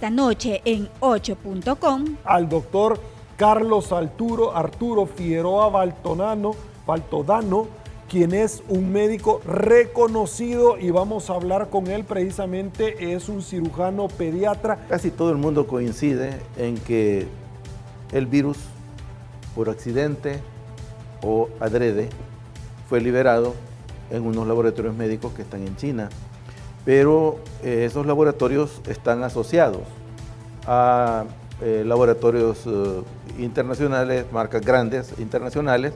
esta noche en 8.com al doctor Carlos Arturo Figueroa Baltodano, quien es un médico reconocido, y vamos a hablar con él precisamente. Es un cirujano pediatra. Casi todo el mundo coincide en que el virus, por accidente o adrede, fue liberado en unos laboratorios médicos que están en China, pero esos laboratorios están asociados a laboratorios internacionales, marcas grandes internacionales,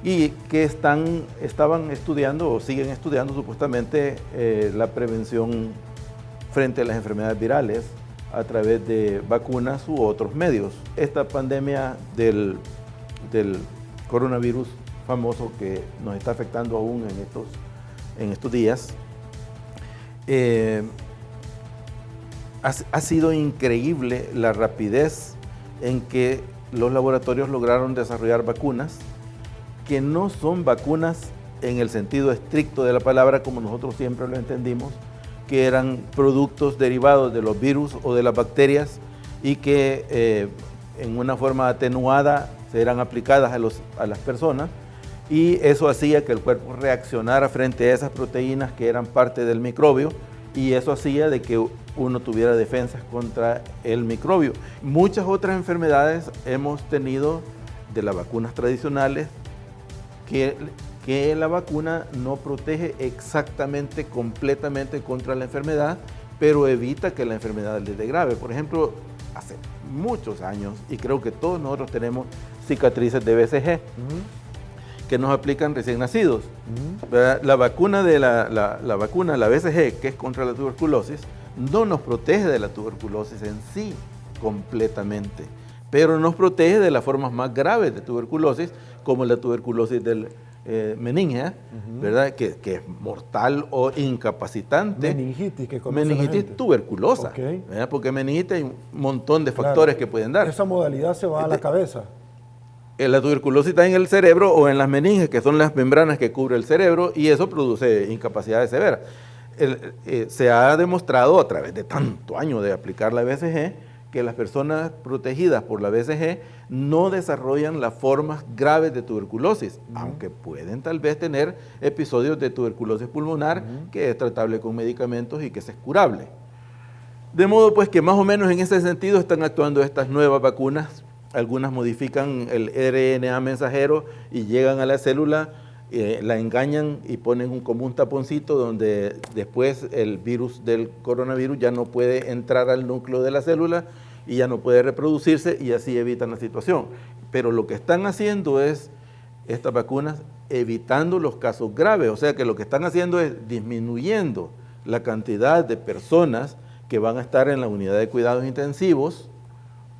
y que estaban estudiando o siguen estudiando supuestamente la prevención frente a las enfermedades virales a través de vacunas u otros medios. Esta pandemia del coronavirus famoso que nos está afectando aún en estos días, ha sido increíble la rapidez en que los laboratorios lograron desarrollar vacunas que no son vacunas en el sentido estricto de la palabra como nosotros siempre lo entendimos, que eran productos derivados de los virus o de las bacterias y que en una forma atenuada eran aplicadas a las personas, y eso hacía que el cuerpo reaccionara frente a esas proteínas que eran parte del microbio, y eso hacía de que uno tuviera defensas contra el microbio. Muchas otras enfermedades hemos tenido de las vacunas tradicionales que la vacuna no protege exactamente, completamente contra la enfermedad, pero evita que la enfermedad le dé grave. Por ejemplo, hace muchos años, y creo que todos nosotros tenemos cicatrices de BCG, que nos aplican recién nacidos. La vacuna la BCG, que es contra la tuberculosis, no nos protege de la tuberculosis en sí completamente, pero nos protege de las formas más graves de tuberculosis, como la tuberculosis del meningea, ¿verdad? Que es mortal o incapacitante. Meningitis, que conoce meningitis tuberculosa, okay. Porque meningitis hay un montón de factores que pueden dar. Esa modalidad se va a la cabeza. La tuberculosis está en el cerebro o en las meninges, que son las membranas que cubren el cerebro, y eso produce incapacidades severas. Se ha demostrado a través de tanto años de aplicar la BCG que las personas protegidas por la BCG no desarrollan las formas graves de tuberculosis, aunque pueden tal vez tener episodios de tuberculosis pulmonar que es tratable con medicamentos y que es curable. De modo pues que más o menos en ese sentido están actuando estas nuevas vacunas. Algunas modifican el RNA mensajero y llegan a la célula, la engañan y ponen como un taponcito donde después el virus del coronavirus ya no puede entrar al núcleo de la célula y ya no puede reproducirse, y así evitan la situación. Pero lo que están haciendo es, estas vacunas, evitando los casos graves, o sea que lo que están haciendo es disminuyendo la cantidad de personas que van a estar en la unidad de cuidados intensivos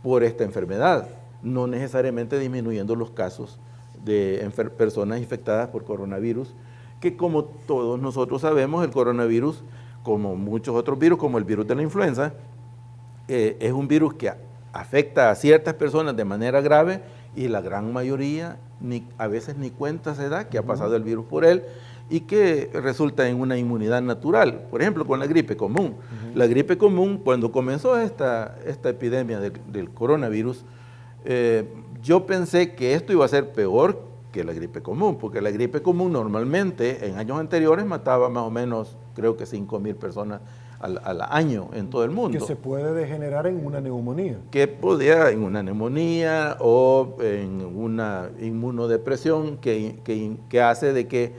por esta enfermedad, no necesariamente disminuyendo los casos de personas infectadas por coronavirus, que como todos nosotros sabemos, el coronavirus, como muchos otros virus, como el virus de la influenza, es un virus que afecta a ciertas personas de manera grave, y la gran mayoría a veces ni cuenta se da que ha pasado el virus por él, y que resulta en una inmunidad natural. Por ejemplo, con la gripe común. La gripe común, cuando comenzó esta epidemia del coronavirus, yo pensé que esto iba a ser peor que la gripe común, porque la gripe común normalmente en años anteriores mataba más o menos, creo que 5.000 personas al año en todo el mundo. Que se puede degenerar en una neumonía. Que podía en una neumonía o en una inmunodepresión que hace de que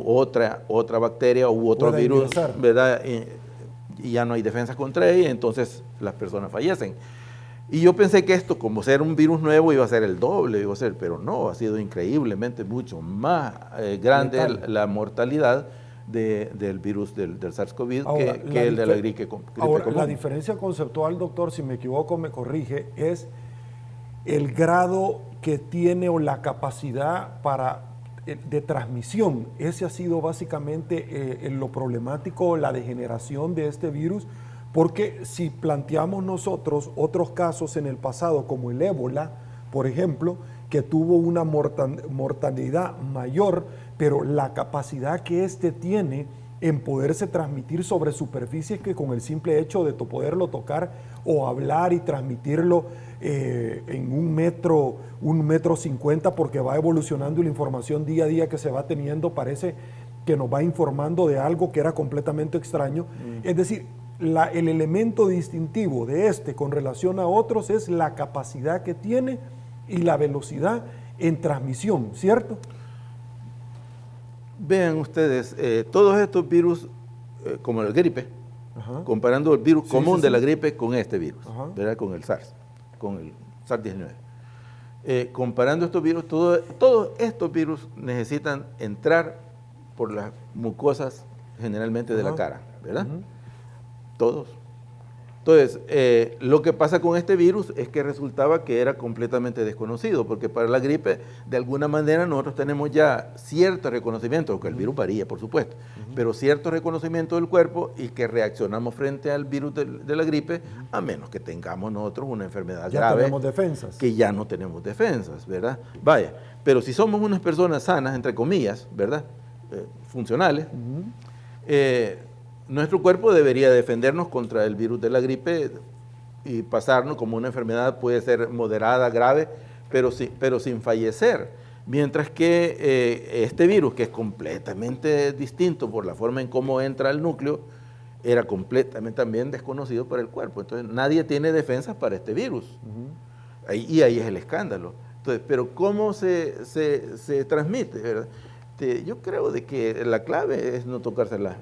otra bacteria u otro puede virus, ingresar, ¿verdad? Y ya no hay defensa contra ella, y entonces las personas fallecen. Y yo pensé que esto, como ser un virus nuevo, iba a ser el doble, pero no, ha sido increíblemente mucho más grande la mortalidad del virus del SARS-CoV que el de la gripe común. Ahora, la diferencia conceptual, doctor, si me equivoco me corrige, es el grado que tiene o la capacidad de transmisión. Ese ha sido básicamente lo problemático, la degeneración de este virus, porque si planteamos nosotros otros casos en el pasado, como el ébola, por ejemplo, que tuvo una mortalidad mayor, pero la capacidad que éste tiene en poderse transmitir sobre superficies que con el simple hecho de poderlo tocar o hablar y transmitirlo en 1,50 m, porque va evolucionando y la información día a día que se va teniendo parece que nos va informando de algo que era completamente extraño. Es decir, el elemento distintivo de con relación a otros es la capacidad que tiene y la velocidad en transmisión, ¿cierto? Vean ustedes, todos estos virus, como el gripe, comparando el virus común de la gripe con este virus, ¿verdad? Con el SARS, con el SARS-19. Comparando estos virus, todos estos virus necesitan entrar por las mucosas generalmente de la cara, ¿verdad? Todos. Entonces, lo que pasa con este virus es que resultaba que era completamente desconocido, porque para la gripe, de alguna manera, nosotros tenemos ya cierto reconocimiento, aunque el virus varía, por supuesto, pero cierto reconocimiento del cuerpo y que reaccionamos frente al virus de la gripe, a menos que tengamos nosotros una enfermedad ya grave. Tenemos defensas. Que ya no tenemos defensas, ¿verdad? Vaya, pero si somos unas personas sanas, entre comillas, ¿verdad? Funcionales, nuestro cuerpo debería defendernos contra el virus de la gripe y pasarnos como una enfermedad, puede ser moderada, grave, pero sin fallecer. Mientras que este virus, que es completamente distinto por la forma en cómo entra al núcleo, era completamente también desconocido para el cuerpo. Entonces nadie tiene defensas para este virus. Y ahí es el escándalo. Entonces, pero ¿cómo se transmite, verdad? Yo creo de que la clave es no tocarse la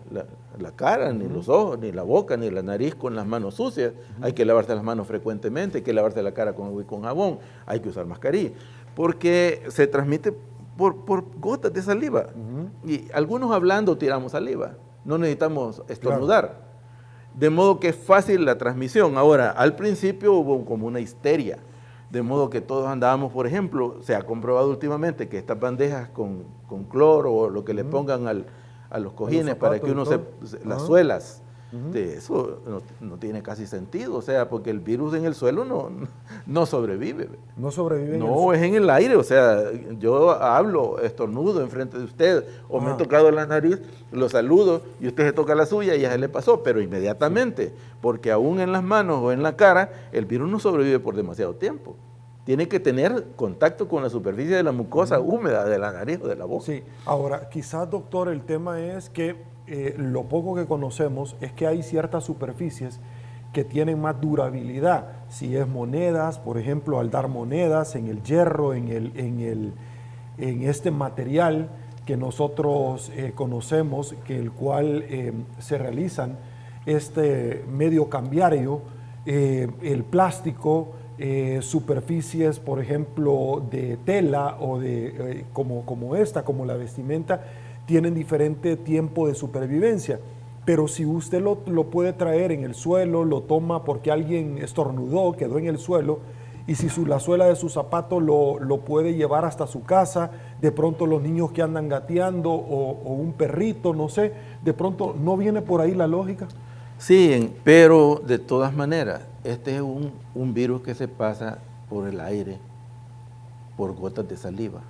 cara, ni los ojos, ni la boca, ni la nariz con las manos sucias. Hay que lavarse las manos frecuentemente, hay que lavarse la cara con agua y con jabón, hay que usar mascarilla, porque se transmite por gotas de saliva. Y algunos hablando tiramos saliva, no necesitamos estornudar. Claro. De modo que es fácil la transmisión. Ahora, al principio hubo como una histeria, de modo que todos andábamos, por ejemplo, se ha comprobado últimamente que estas bandejas con cloro o lo que le pongan a los cojines para que uno las suelas, eso no tiene casi sentido, o sea, porque el virus en el suelo no sobrevive. No sobrevive. No, es en el aire, o sea, yo hablo, estornudo enfrente de usted, o me he tocado la nariz, lo saludo, y usted se toca la suya y ya se le pasó, pero inmediatamente, porque aún en las manos o en la cara, el virus no sobrevive por demasiado tiempo. Tiene que tener contacto con la superficie de la mucosa húmeda de la nariz o de la boca. Sí, ahora, quizás, doctor, el tema es que lo poco que conocemos es que hay ciertas superficies que tienen más durabilidad. Si es monedas, por ejemplo, al dar monedas en el hierro, en este material que nosotros conocemos, que el cual se realizan este medio cambiario, el plástico, superficies, por ejemplo, de tela o de como la vestimenta, tienen diferente tiempo de supervivencia. Pero si usted lo puede traer en el suelo, lo toma porque alguien estornudó, quedó en el suelo, y si la suela de su zapato lo puede llevar hasta su casa, de pronto los niños que andan gateando o un perrito, no sé, de pronto no viene por ahí la lógica. Sí, pero de todas maneras, este es un virus que se pasa por el aire, por gotas de saliva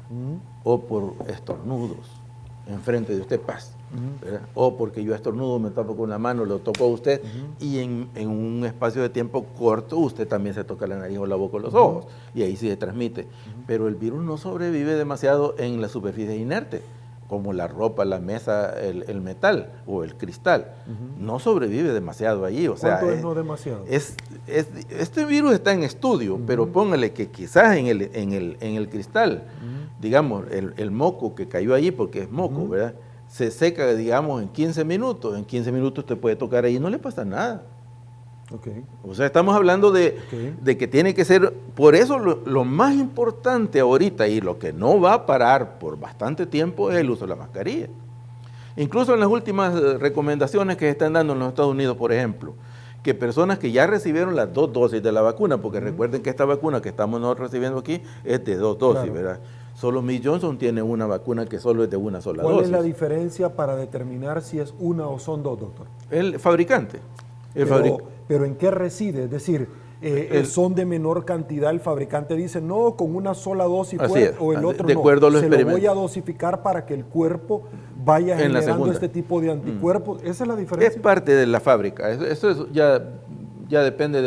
o por estornudos enfrente de usted, ¿verdad? O porque yo estornudo, me tapo con la mano, lo toco a usted y en un espacio de tiempo corto usted también se toca la nariz o la boca o los ojos y ahí sí se transmite. Pero el virus no sobrevive demasiado en las superficies inertes, como la ropa, la mesa, el metal o el cristal. No sobrevive demasiado allí. O sea, ¿cuánto es no demasiado? Este virus está en estudio, pero póngale que quizás en el cristal, digamos, el moco que cayó allí, porque es moco, ¿verdad? Se seca, digamos, en 15 minutos. En 15 minutos usted puede tocar ahí y no le pasa nada. Okay. O sea, estamos hablando de que tiene que ser, por eso lo más importante ahorita y lo que no va a parar por bastante tiempo es el uso de la mascarilla. Incluso en las últimas recomendaciones que se están dando en los Estados Unidos, por ejemplo, que personas que ya recibieron las 2 dosis de la vacuna, porque recuerden que esta vacuna que estamos nosotros recibiendo aquí es de 2 dosis, ¿verdad? Solo Mead Johnson tiene una vacuna que solo es de una sola dosis. ¿Cuál es la diferencia para determinar si es una o son 2, doctor? El fabricante. Pero ¿en qué reside? Es decir, son de menor cantidad, el fabricante dice, no, con una sola dosis puede, o el otro de no, acuerdo a los se experimentos. lo voy a dosificar para que el cuerpo vaya en la generando segunda. este tipo de anticuerpos. Esa es la Es diferencia. parte de la fábrica. Ya depende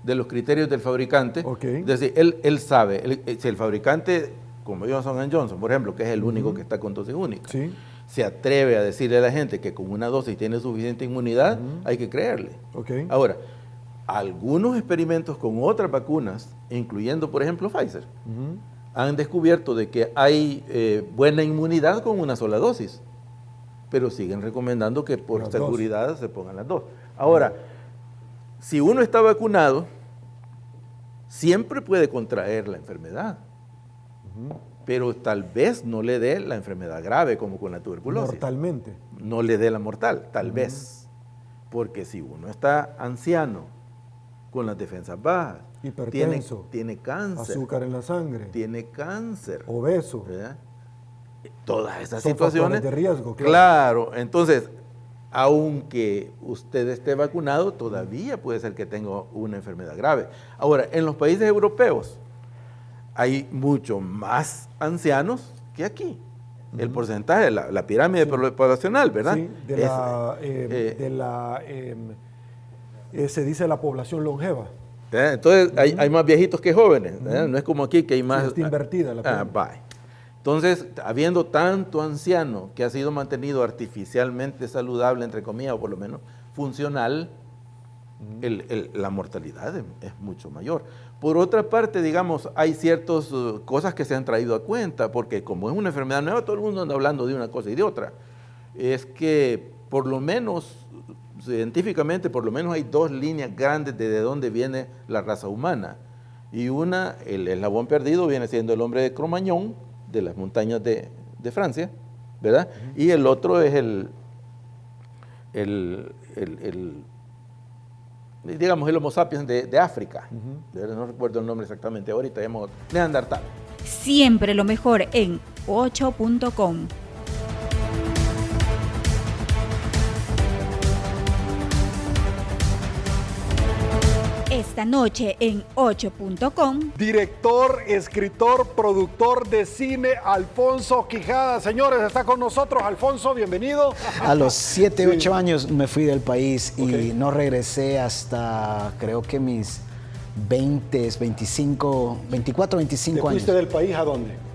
de los criterios del fabricante. Ok. Es decir, él sabe, si el fabricante, como Johnson & Johnson, por ejemplo, que es el único que está con dosis única, Sí. se atreve a decirle a la gente que con una dosis tiene suficiente inmunidad, hay que creerle. Ok. Ahora, algunos experimentos con otras vacunas, incluyendo, por ejemplo, Pfizer, han descubierto de que hay buena inmunidad con una sola dosis, pero siguen recomendando que por Las seguridad se pongan las dos. Ahora, si uno está vacunado, siempre puede contraer la enfermedad, pero tal vez no le dé la enfermedad grave como con la tuberculosis. Mortalmente. No le dé la mortal, tal vez. Porque si uno está anciano, con las defensas bajas, Hipertenso. tiene cáncer, Azúcar en la sangre. tiene cáncer, Obeso. ¿verdad? Todas esas Son situaciones. factores de riesgo, claro. Claro, entonces, aunque usted esté vacunado, todavía puede ser que tenga una enfermedad grave. Ahora, en los países europeos hay mucho más ancianos que aquí. El porcentaje, la pirámide poblacional, ¿verdad? Sí, se dice la población longeva. ¿verdad? Entonces, hay más viejitos que jóvenes. ¿verdad? No es como aquí que hay más... está invertida la pirámide. bye. Entonces, habiendo tanto anciano que ha sido mantenido artificialmente saludable, entre comillas, o por lo menos funcional, la mortalidad es mucho mayor. Por otra parte, digamos, hay ciertas cosas que se han traído a cuenta, porque como es una enfermedad nueva, todo el mundo anda hablando de una cosa y de otra. Es que, por lo menos, científicamente, por lo menos hay dos líneas grandes de dónde viene la raza humana. Y una, el eslabón perdido, viene siendo el hombre de Cro-Magnon, de las montañas de Francia, ¿verdad? Y el otro es digamos, el Homo sapiens de África. No recuerdo el nombre exactamente ahorita, llamamos Neandertal. Siempre lo mejor en 8.com. Esta noche en 8.com. Director, escritor, productor de cine, Alfonso Quijada. Señores, está con nosotros. Alfonso, bienvenido. A los 7, 8 años me fui del país y Ok. no regresé hasta creo que mis 24, 25 ¿Te años. fuiste del país a dónde?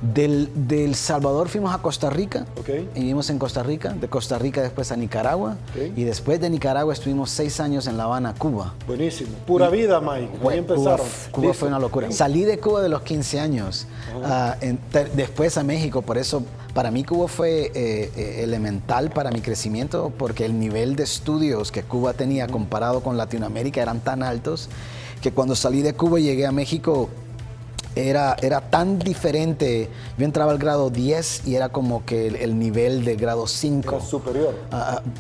Del Salvador fuimos a Costa Rica, Ok. y vivimos en Costa Rica, de Costa Rica después a Nicaragua, Ok. y después de Nicaragua estuvimos 6 años en La Habana, Cuba. Buenísimo. Pura vida, Mike. Ahí empezaron. Cuba Listo. fue una locura. Salí de Cuba de los 15 años, después a México, por eso para mí Cuba fue elemental para mi crecimiento, porque el nivel de estudios que Cuba tenía comparado con Latinoamérica eran tan altos, que cuando salí de Cuba y llegué a México, era tan diferente. Yo entraba al grado 10 y era como que el nivel de grado 5. Era superior.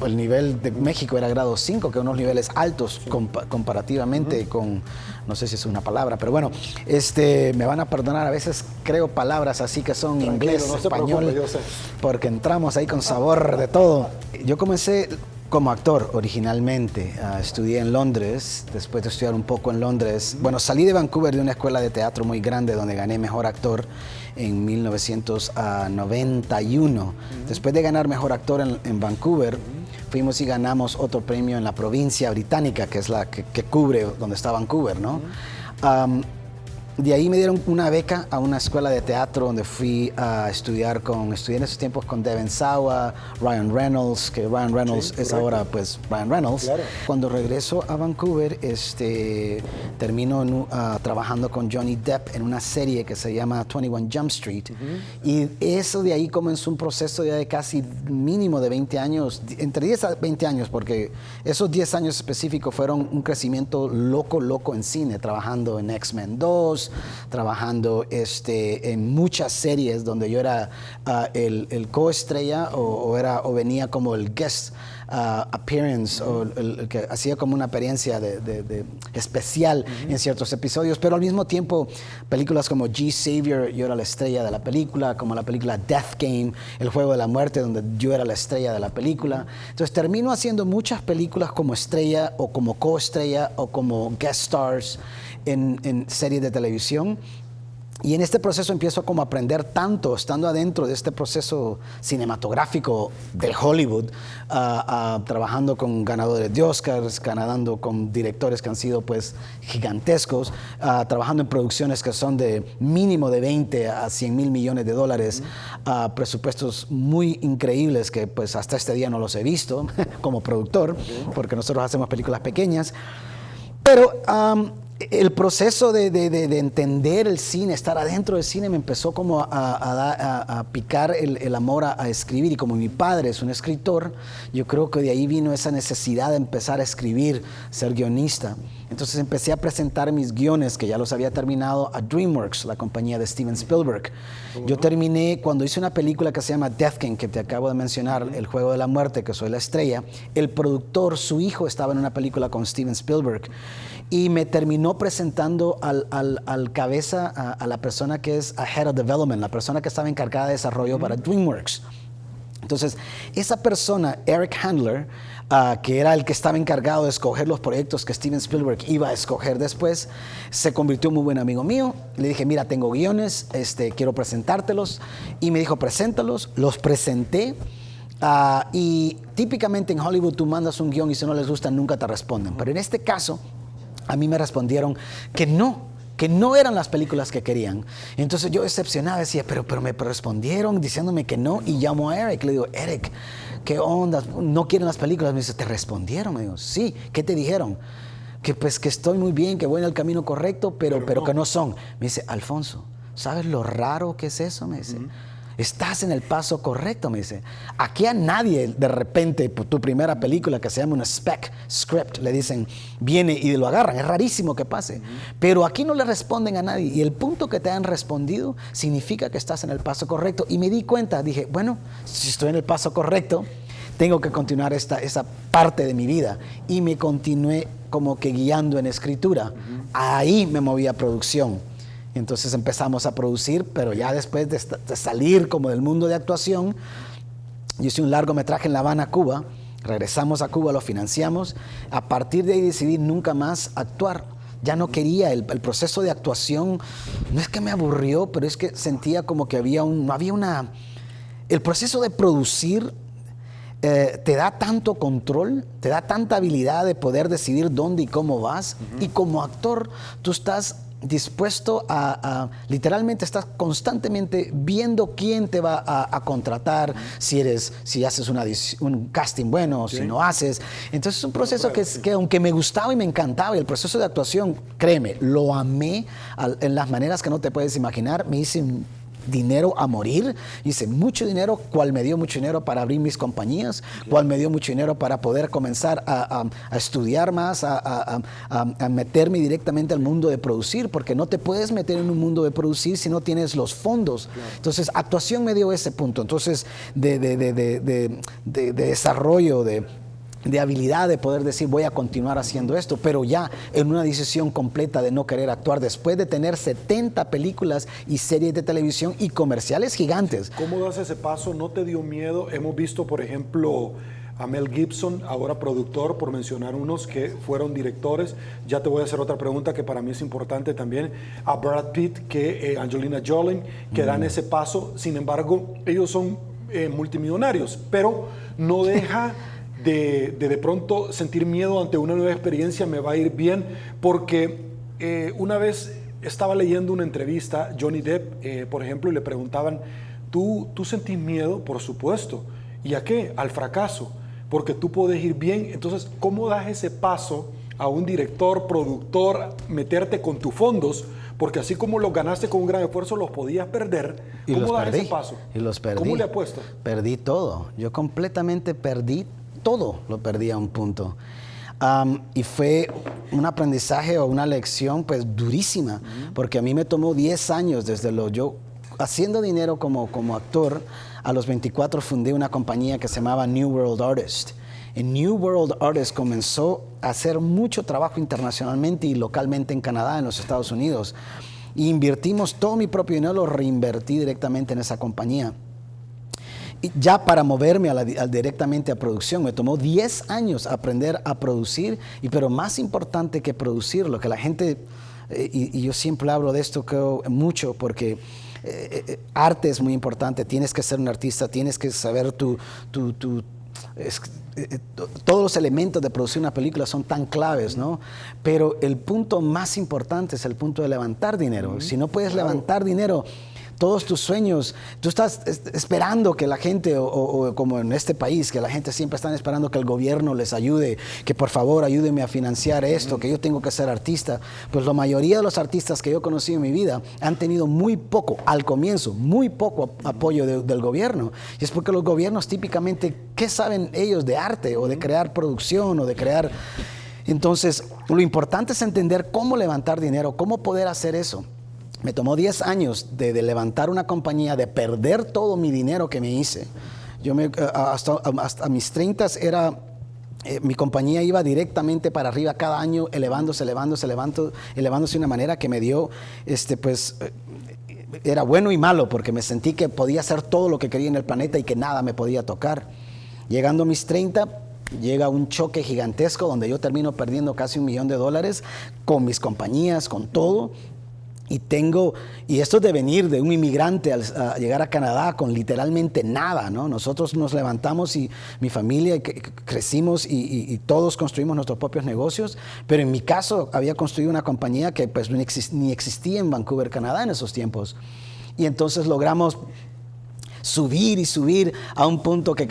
El nivel de México era grado 5, que unos niveles altos comparativamente con, no sé si es una palabra, pero bueno, me van a perdonar, a veces creo palabras así que son Tranquilo, inglés, no se español, preocupe, yo sé. porque entramos ahí con sabor de todo. Yo comencé como actor originalmente. Estudié en Londres, después de estudiar un poco en Londres. Bueno, salí de Vancouver de una escuela de teatro muy grande donde gané mejor actor en 1991. Después de ganar mejor actor en Vancouver, fuimos y ganamos otro premio en la provincia británica, que es la que cubre donde está Vancouver, ¿no? De ahí me dieron una beca a una escuela de teatro donde fui a estudié en esos tiempos con Devon Sawa, Ryan Reynolds, que Ryan Reynolds Sí, es correcto. ahora pues Ryan Reynolds. Claro. Cuando regreso a Vancouver, termino trabajando con Johnny Depp en una serie que se llama 21 Jump Street. Y eso de ahí comenzó un proceso ya de casi mínimo de 20 años, entre 10 a 20 años, porque esos 10 años específicos fueron un crecimiento loco en cine, trabajando en X-Men 2, trabajando en muchas series donde yo era el coestrella o venía como el guest appearance, o el que hacía como una apariencia de especial en ciertos episodios, pero al mismo tiempo películas como G. Savior, yo era la estrella de la película, como la película Death Game, El Juego de la Muerte, donde yo era la estrella de la película. Entonces termino haciendo muchas películas como estrella o como coestrella o como guest stars en series de televisión. Y en este proceso empiezo como a aprender tanto, estando adentro de este proceso cinematográfico de Hollywood, trabajando con ganadores de Oscars, ganando con directores que han sido pues gigantescos, trabajando en producciones que son de mínimo de 20 a 100 mil millones de dólares, presupuestos muy increíbles que pues hasta este día no los he visto como productor, porque nosotros hacemos películas pequeñas. Pero el proceso de entender el cine, estar adentro del cine, me empezó como a picar el amor a escribir. Y como mi padre es un escritor, yo creo que de ahí vino esa necesidad de empezar a escribir, ser guionista. Entonces empecé a presentar mis guiones, que ya los había terminado, a DreamWorks, la compañía de Steven Spielberg. Yo terminé, cuando hice una película que se llama Death King, que te acabo de mencionar, El Juego de la Muerte, que soy la estrella, el productor, su hijo, estaba en una película con Steven Spielberg. Y me terminó presentando al cabeza, a la persona que es Head of Development, la persona que estaba encargada de desarrollo para DreamWorks. Entonces, esa persona, Eric Handler, que era el que estaba encargado de escoger los proyectos que Steven Spielberg iba a escoger después, se convirtió en muy buen amigo mío. Le dije, mira, tengo guiones, quiero presentártelos. Y me dijo, preséntalos. Los presenté. Y típicamente en Hollywood tú mandas un guión y si no les gusta nunca te responden. Pero en este caso, a mí me respondieron que no eran las películas que querían. Entonces yo decepcionado decía, pero me respondieron diciéndome que no, y llamo a Eric, le digo, Eric, ¿qué onda? ¿No quieren las películas? Me dice, ¿te respondieron? Me digo, sí, ¿qué te dijeron? Que pues que estoy muy bien, que voy en el camino correcto, pero que no son. Me dice, Alfonso, ¿sabes lo raro que es eso? Me dice, estás en el paso correcto, me dice. Aquí a nadie, de repente, por tu primera película que se llama una spec script, le dicen, viene y lo agarran. Es rarísimo que pase. Pero aquí no le responden a nadie. Y el punto que te han respondido significa que estás en el paso correcto. Y me di cuenta, dije, bueno, si estoy en el paso correcto, tengo que continuar esa parte de mi vida. Y me continué como que guiando en escritura. Ahí me moví a producción. Entonces empezamos a producir, pero ya después de salir como del mundo de actuación, yo hice un largometraje en La Habana, Cuba. Regresamos a Cuba, lo financiamos. A partir de ahí decidí nunca más actuar. Ya no quería, el proceso de actuación, no es que me aburrió, pero es que sentía como que el proceso de producir te da tanto control, te da tanta habilidad de poder decidir dónde y cómo vas. Y como actor, tú estás dispuesto literalmente estás constantemente viendo quién te va a contratar, si haces un casting bueno, si no haces. Entonces es un proceso que aunque me gustaba y me encantaba, y el proceso de actuación, créeme, lo amé en las maneras que no te puedes imaginar. Me hice dinero a morir, hice mucho dinero, cual me dio mucho dinero para abrir mis compañías, cual me dio mucho dinero para poder comenzar a estudiar más, a meterme directamente al mundo de producir, porque no te puedes meter en un mundo de producir si no tienes los fondos. Claro. Entonces, actuación me dio ese punto. Entonces, de desarrollo, de habilidad de poder decir voy a continuar haciendo esto, pero ya en una decisión completa de no querer actuar después de tener 70 películas y series de televisión y comerciales gigantes. ¿Cómo das ese paso? ¿No te dio miedo? Hemos visto, por ejemplo, a Mel Gibson, ahora productor, por mencionar unos que fueron directores. Ya te voy a hacer otra pregunta que para mí es importante también. A Brad Pitt, Angelina Jolie, que dan ese paso. Sin embargo, ellos son multimillonarios, pero no deja de pronto sentir miedo ante una nueva experiencia, me va a ir bien, porque una vez estaba leyendo una entrevista, Johnny Depp, por ejemplo, y le preguntaban, ¿tú sentís miedo? Por supuesto. ¿Y a qué? Al fracaso, porque tú puedes ir bien. Entonces, ¿cómo das ese paso a un director, productor, meterte con tus fondos? Porque así como los ganaste con un gran esfuerzo, los podías perder. ¿Cómo das ese paso? Y los perdí. ¿Cómo le apuestas? Perdí todo. Yo completamente perdí todo, lo perdí a un punto. Y fue un aprendizaje o una lección pues durísima, porque a mí me tomó 10 años yo haciendo dinero como actor. A los 24 fundé una compañía que se llamaba New World Artist. En New World Artist comenzó a hacer mucho trabajo internacionalmente y localmente en Canadá, en los Estados Unidos. Y invertimos todo mi propio dinero, lo reinvertí directamente en esa compañía. Y ya para moverme directamente a producción, me tomó 10 años aprender a producir, pero más importante que producir, lo que la gente y yo siempre hablo de esto creo mucho porque arte es muy importante, tienes que ser un artista, tienes que saber todos los elementos de producir una película son tan claves, ¿no? Pero el punto más importante es el punto de levantar dinero. Si no puedes levantar dinero, todos tus sueños, tú estás esperando que la gente, o como en este país, que la gente siempre está esperando que el gobierno les ayude, que por favor ayúdenme a financiar esto, que yo tengo que ser artista. Pues la mayoría de los artistas que yo conocí en mi vida han tenido muy poco, al comienzo, muy poco apoyo del gobierno. Y es porque los gobiernos típicamente, ¿qué saben ellos de arte o de crear producción o de crear? Entonces, lo importante es entender cómo levantar dinero, cómo poder hacer eso. Me tomó 10 años de levantar una compañía, de perder todo mi dinero que me hice. Yo hasta mis 30 mi compañía iba directamente para arriba cada año, elevándose de una manera que me dio, era bueno y malo, porque me sentí que podía hacer todo lo que quería en el planeta y que nada me podía tocar. Llegando a mis 30, llega un choque gigantesco donde yo termino perdiendo casi $1 millón con mis compañías, con todo. Y esto de venir de un inmigrante a llegar a Canadá con literalmente nada, ¿no? Nosotros nos levantamos y mi familia crecimos y todos construimos nuestros propios negocios, pero en mi caso había construido una compañía que pues ni existía en Vancouver, Canadá en esos tiempos. Y entonces logramos subir y subir a un punto que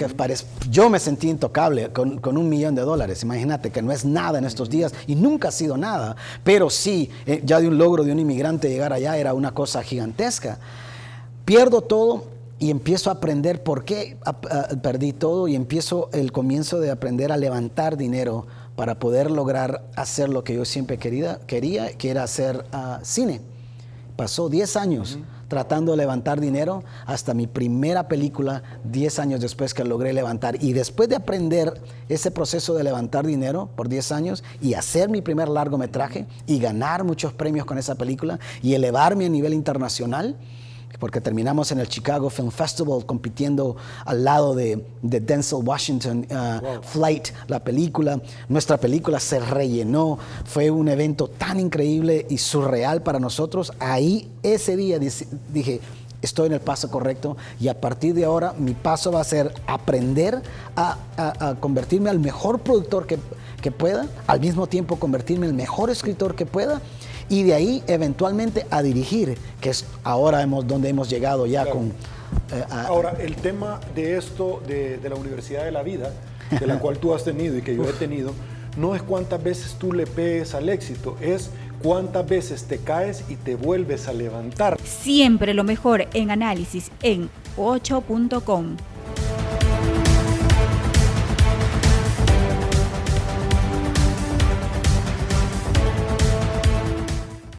yo me sentí intocable con $1 millón. Imagínate que no es nada en estos días y nunca ha sido nada, pero sí, ya de un logro de un inmigrante llegar allá era una cosa gigantesca. Pierdo todo y empiezo a aprender por qué perdí todo y empiezo el comienzo de aprender a levantar dinero para poder lograr hacer lo que yo siempre quería, que era hacer cine. Pasó 10 años tratando de levantar dinero hasta mi primera película, 10 años después que logré levantar. Y después de aprender ese proceso de levantar dinero por 10 años y hacer mi primer largometraje y ganar muchos premios con esa película y elevarme a nivel internacional, porque terminamos en el Chicago Film Festival compitiendo al lado de Denzel Washington, Flight, la película. Nuestra película se rellenó, fue un evento tan increíble y surreal para nosotros. Ahí, ese día, dije, estoy en el paso correcto y a partir de ahora mi paso va a ser aprender a convertirme al mejor productor que pueda, al mismo tiempo convertirme en el mejor escritor que pueda, y de ahí eventualmente a dirigir, que es ahora donde hemos llegado ya. Claro. Ahora, el tema de esto, de la Universidad de la Vida, de la cual tú has tenido y que yo he tenido, no es cuántas veces tú le pegues al éxito, es cuántas veces te caes y te vuelves a levantar. Siempre lo mejor en análisis en 8.com.